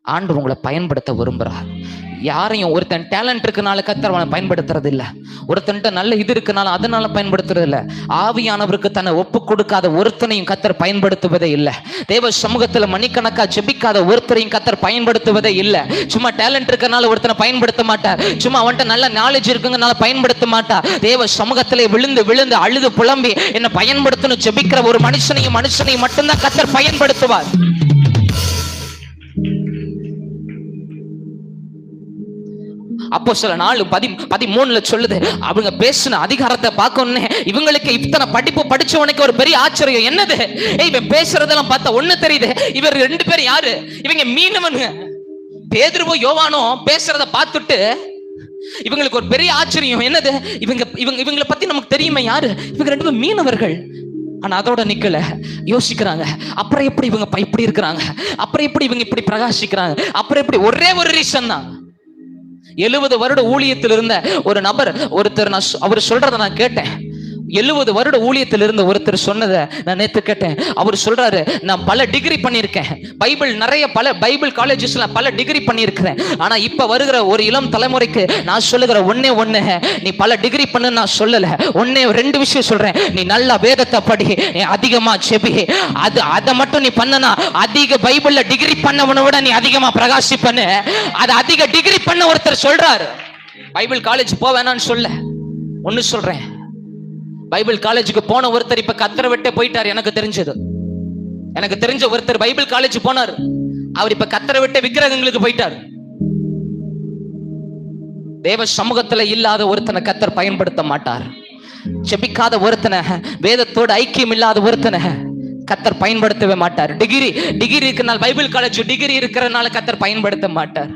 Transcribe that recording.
ஆண்டவர் உங்களை பயன்படுத்த விரும்புறார். யாரையும் ஒருத்தன் டேலண்ட் இருக்குனால கர்த்தர் அவனை பயன்படுத்துறது இல்ல. ஒருத்தன்ட்ட நல்ல இது இருக்குனால அதனால பயன்படுத்துறது இல்ல. ஆவியானவருக்கு தன்னை ஒப்பு கொடுக்காத ஒருத்தனையும் கர்த்தர் பயன்படுத்துவதே இல்லை. தேவ சமூகத்துல மணிக்கணக்கா ஜெபிக்காத ஒருத்தரையும் கர்த்தர் பயன்படுத்துவதே இல்லை. சும்மா டேலண்ட் இருக்கனால ஒருத்தனை பயன்படுத்த மாட்டார். சும்மா அவன்கிட்ட நல்ல நாலேஜ் இருக்குங்கனால பயன்படுத்த மாட்டார். தேவ சமூகத்திலே விழுந்து விழுந்து அழுது புலம்பி என்ன பயன்படுத்தணும் ஜெபிக்கிற ஒரு மனுஷனையும் மட்டும்தான் கர்த்தர் பயன்படுத்துவார். அப்போஸ்தலர் 4:13 சொல்லுது, அவங்க பேசின அதிகாரத்தை பார்க்கணும்னே இவங்களுக்கு இத்தனை படிப்பு படிச்சவனுக்கு ஒரு பெரிய ஆச்சரியம். என்னது, இவன் பேசுறதெல்லாம் பார்த்தா ஒண்ணு தெரியுது, இவர் 2 பேர் யாரு, இவங்க மீனவனுங்க. பேதுருவோ யோவானோ பேசுறத பார்த்துட்டு இவங்களுக்கு ஒரு பெரிய ஆச்சரியம். என்னது, இவங்களை பத்தி நமக்கு தெரியுமே யாரு, இவங்க 2 பேரும் மீனவர்கள். ஆனா அதோட நிக்கல, யோசிக்கிறாங்க. அப்புறம் எப்படி இவங்க இப்படி இருக்கிறாங்க, அப்புறம் எப்படி இவங்க இப்படி பிரகாசிக்கிறாங்க, அப்புறம் எப்படி, ஒரே ஒரு ரீசன் தான். 70 வருட ஊழியத்தில் இருந்த ஒரு நபர் ஒருத்தர், அவர் சொல்றதை நான் கேட்டேன். 70 வருட ஊழியத்தில் இருந்த ஒருத்தர் சொன்னதை நான் நேற்று கேட்டேன். அவர் சொல்றாரு, நான் பல டிகிரி பண்ணியிருக்கேன், பைபிள் காலேஜஸ்ல பல டிகிரி பண்ணியிருக்கிறேன். ஆனா இப்ப வருகிற ஒரு இளம் தலைமுறைக்கு நான் சொல்லுகிற ஒண்ணு, நீ பல டிகிரி பண்ணு நான் சொல்லல, 2 விஷயம் சொல்றேன். நீ நல்லா வேதத்தை படி, நீ அதிகமா செபி, அதை மட்டும் நீ பண்ணனா அதிக பைபிள்ல டிகிரி பண்ணவனை விட நீ அதிகமா பிரகாசி பண்ணு. அது அதிக டிகிரி பண்ண ஒருத்தர் சொல்றாரு. பைபிள் காலேஜ் போ வேணான்னு சொல்ல, ஒன்னு சொல்றேன், பைபிள் காலேஜுக்கு போன ஒருத்தர் இப்ப கத்தரை விட்டே போயிட்டார். எனக்கு தெரிஞ்ச ஒருத்தர் பைபிள் காலேஜ் போனார், அவர் இப்ப கத்தரை விட்டு விக்கிரகங்களுக்கு போயிட்டார். தேவ சமூகத்துல இல்லாத ஒருத்தனை கத்தர் பயன்படுத்த மாட்டார். செபிக்காத ஒருத்தனை, வேதத்தோடு ஐக்கியம் இல்லாத ஒருத்தனை கத்தர் பயன்படுத்தவே மாட்டார். டிகிரி இருக்கிறனால, பைபிள் காலேஜ் டிகிரி இருக்கிறனால கத்தர் பயன்படுத்த மாட்டார்.